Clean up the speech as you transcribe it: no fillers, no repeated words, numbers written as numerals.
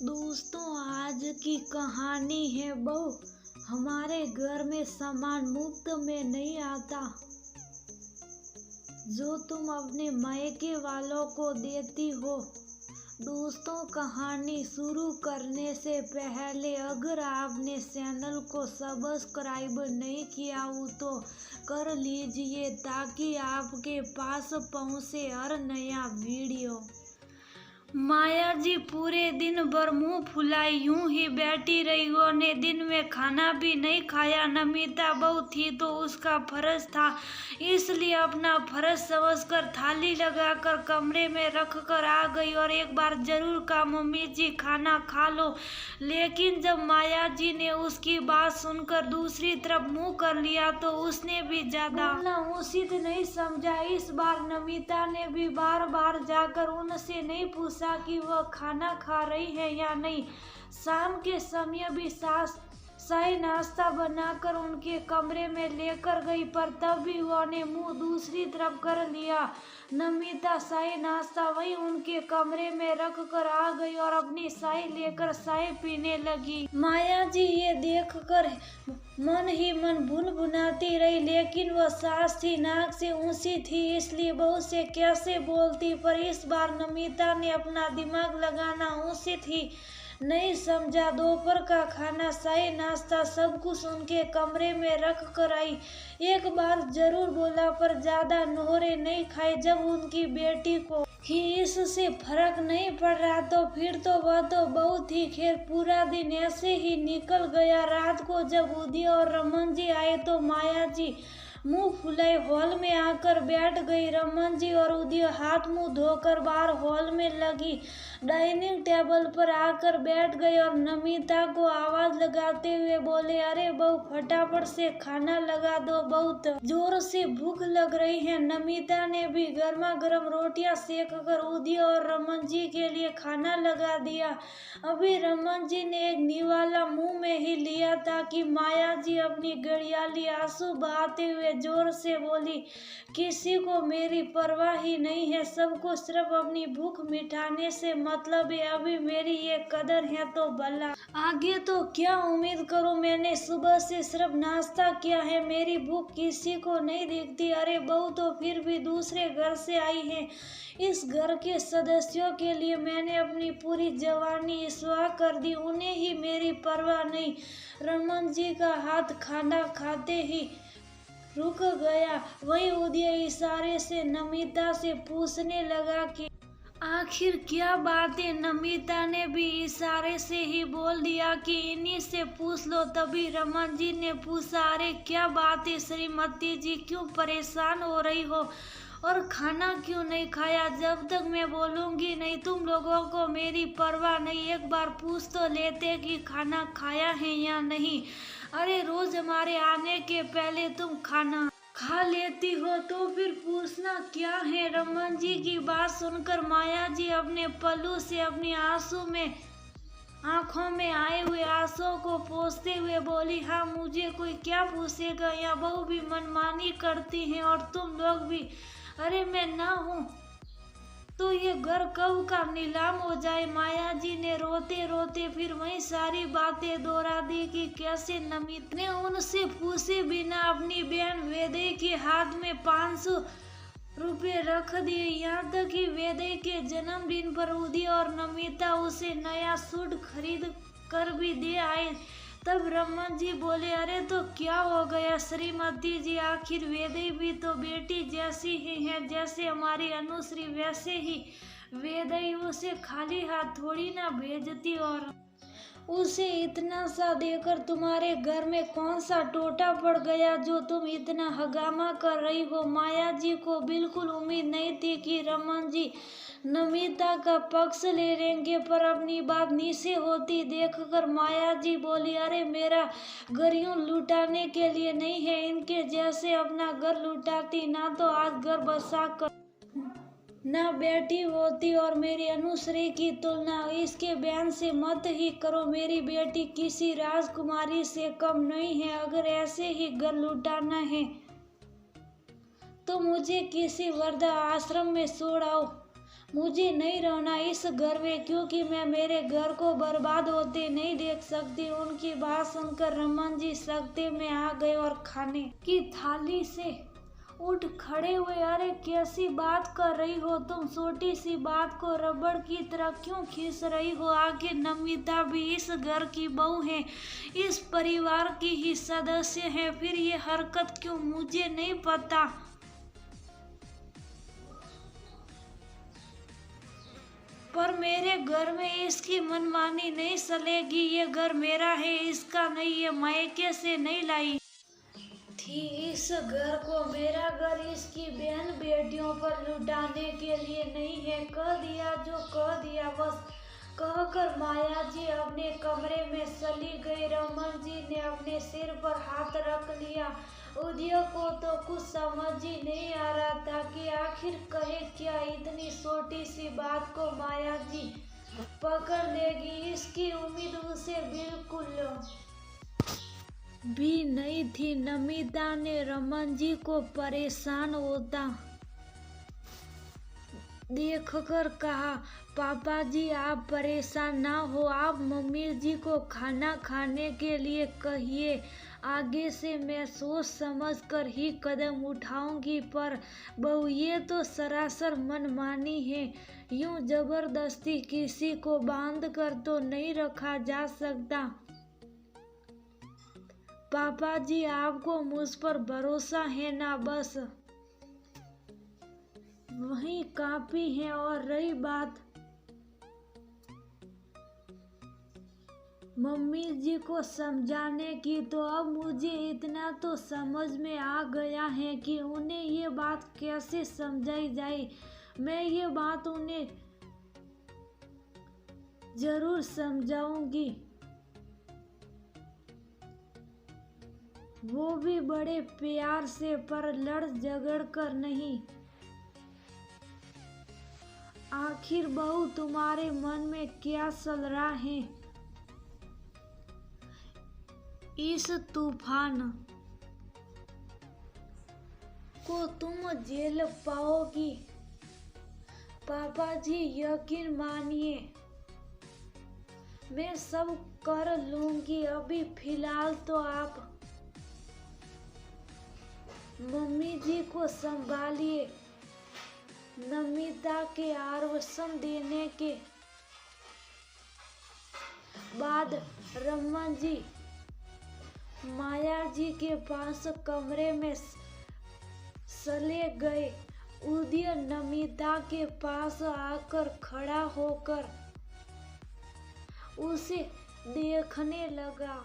दोस्तों, आज की कहानी है बहू। हमारे घर में सामान मुफ्त में नहीं आता जो तुम अपने मायके वालों को देती हो। दोस्तों, कहानी शुरू करने से पहले अगर आपने चैनल को सब्सक्राइब नहीं किया हो तो कर लीजिए ताकि आपके पास पहुंचे हर नया वीडियो। माया जी पूरे दिन भर मुंह फुलाई यूं ही बैठी रही। ने दिन में खाना भी नहीं खाया। नमिता बहू थी तो उसका फर्ज था, इसलिए अपना फर्ज समझकर थाली लगाकर कमरे में रख कर आ गई और एक बार जरूर कहा, मम्मी जी खाना खा लो। लेकिन जब माया जी ने उसकी बात सुनकर दूसरी तरफ मुंह कर लिया तो उसने भी ज्यादा बोलना उचित नहीं समझा। इस बार नमिता ने भी बार बार जाकर उनसे नहीं पूछा कि वह खाना खा रही है या नहीं। शाम के समय भी सास शाही नाश्ता बनाकर उनके कमरे में लेकर गई, पर तब भी वह ने मुंह दूसरी तरफ कर लिया। नमिता शाही नाश्ता वही उनके कमरे में रख कर आ गई और अपनी शाही लेकर चाय पीने लगी। माया जी ये देखकर मन ही मन भुनभुनाती रही, लेकिन वह सास थी, नाक से ऊंची थी, इसलिए बहू से कैसे बोलती। पर इस बार नमिता ने अपना दिमाग लगाना उचित ही नहीं समझा। दोपहर का खाना, शाही नाश्ता सब कुछ उनके कमरे में रख कर आई। एक बार जरूर बोला पर ज्यादा नोहरे नहीं खाए। जब उनकी बेटी को ही इससे फर्क नहीं पड़ रहा तो फिर तो वह तो बहुत ही। खैर पूरा दिन ऐसे ही निकल गया। रात को जब उदय और रमन जी आए तो माया जी मुंह फुलाए हॉल में आकर बैठ गई। रमन जी और उदय हाथ मुंह धोकर बाहर हॉल में लगी डाइनिंग टेबल पर आकर बैठ गए और नमिता को आवाज लगाते हुए बोले, अरे बहू फटाफट से खाना लगा दो, बहुत जोर से भूख लग रही है। नमिता ने भी गर्मा गर्म रोटियां सेक कर उदय और रमन जी के लिए खाना लगा दिया। अभी रमन जी ने एक निवाला मुंह में ही लिया था कि माया जी अपनी गड़ियाली आंसू बहाते हुए जोर से बोली, किसी को मेरी परवाह ही नहीं है, सबको सिर्फ अपनी भूख मिटाने से मतलब है। अभी मेरी ये कदर है तो भला आगे तो क्या उम्मीद करूं। मैंने सुबह से सिर्फ नाश्ता किया है, मेरी भूख किसी को नहीं दिखती। अरे बहू तो फिर भी दूसरे घर से आई है, इस घर के सदस्यों के लिए मैंने अपनी पूरी जवानी स्वाह कर दी, उन्हें ही मेरी परवाह नहीं। रमन जी का हाथ खाना खाते ही रुक गया। वही उदय इशारे से नमिता से पूछने लगा कि आखिर क्या बात है। नमिता ने भी इशारे से ही बोल दिया कि इन्हीं से पूछ लो। तभी रमन जी ने पूछा, अरे क्या बात है श्रीमती जी, क्यों परेशान हो रही हो और खाना क्यों नहीं खाया? जब तक मैं बोलूंगी नहीं तुम लोगों को मेरी परवाह नहीं। एक बार पूछ तो लेते कि खाना खाया है या नहीं। अरे रोज हमारे आने के पहले तुम खाना खा लेती हो तो फिर पूछना क्या है? रमन जी की बात सुनकर माया जी अपने पल्लू से अपनी आंखों में आए हुए आंसुओं को पोंछते हुए बोली, हाँ मुझे कोई क्या पूछेगा, या बहू भी मनमानी करती हैं और तुम लोग भी। अरे मैं ना हूँ तो ये घर कब का नीलाम हो जाए। माया जी ने रोते रोते फिर वही सारी बातें दोहरा दी कि कैसे नमिता ने उनसे पूछे बिना अपनी बहन वेदई के हाथ में 500 रुपए रख दिए। यहाँ तक कि वेदई के जन्मदिन पर उदय और नमिता उसे नया सूट खरीद कर भी दे आए। तब रमन जी बोले, अरे तो क्या हो गया श्रीमती जी, आखिर वेदई भी तो बेटी जैसी ही है जैसे हमारी अनुश्री, वैसे ही वेदई उसे खाली हाथ थोड़ी ना भेजती और उसे इतना सा देकर तुम्हारे घर में कौन सा टोटा पड़ गया जो तुम इतना हंगामा कर रही हो। माया जी को बिल्कुल उम्मीद नहीं थी कि रमन जी नमिता का पक्ष ले लेंगे, पर अपनी बात नीचे होती देखकर माया जी बोली, अरे मेरा घर यूं लुटाने के लिए नहीं है, इनके जैसे अपना घर लुटाती ना तो आज घर बसा कर ना बेटी होती। और मेरी अनुश्री की तुलना इसके बहन से मत ही करो, मेरी बेटी किसी राजकुमारी से कम नहीं है। अगर ऐसे ही घर लुटाना है तो मुझे किसी वृद्धा आश्रम में छोड़ आओ। मुझे नहीं रहना इस घर में, क्योंकि मैं मेरे घर को बर्बाद होते नहीं देख सकती। उनकी बात सुनकर रमन जी सख्ते में आ गए और खाने की थाली से उठ खड़े हुए। अरे कैसी बात कर रही हो तुम? छोटी सी बात को रबड़ की तरह क्यों खींच रही हो? आगे नमिता भी इस घर की बहू है, इस परिवार की ही सदस्य है, फिर ये हरकत क्यों? मुझे नहीं पता, पर मेरे घर में इसकी मनमानी नहीं चलेगी। ये घर मेरा है, इसका नहीं। ये मायके से नहीं लाई थी इस घर को। मेरा घर इसकी बहन बेटियों पर लुटाने के लिए नहीं है। कह दिया जो कह दिया, बस कहकर माया जी अपने कमरे में चली गई। रमन जी ने अपने सिर पर हाथ रख लिया। उदय को तो कुछ समझ ही नहीं आ रहा था कि आखिर कहे क्या। इतनी छोटी सी बात को माया जी पकड़ लेगी, इसकी उम्मीद उसे बिल्कुल भी नहीं थी। नमिता ने रमन जी को परेशान होता देखकर कहा, पापा जी आप परेशान ना हो, आप मम्मी जी को खाना खाने के लिए कहिए। आगे से मैं सोच समझ कर ही कदम उठाऊंगी। पर बहू ये तो सरासर मनमानी है। यूं जबरदस्ती किसी को बांध कर तो नहीं रखा जा सकता। पापा जी आपको मुझ पर भरोसा है ना? बस वही काफी है। और रही बात मम्मी जी को समझाने की, तो अब मुझे इतना तो समझ में आ गया है कि उन्हें ये बात कैसे समझाई जाए। मैं ये बात उन्हें जरूर समझाऊंगी, वो भी बड़े प्यार से, पर लड़ झगड़ कर नहीं। आखिर बहू तुम्हारे मन में क्या चल रहा है? इस तूफान को तुम झेल पाओगी? पापा जी यकीन मानिए, मैं सब कर लूंगी। अभी फिलहाल तो आप मम्मी जी को संभालिए। नमिता के आश्वासन देने के बाद रमन जी माया जी के पास कमरे में चले गए। उदय नमिता के पास आकर खड़ा होकर उसे देखने लगा।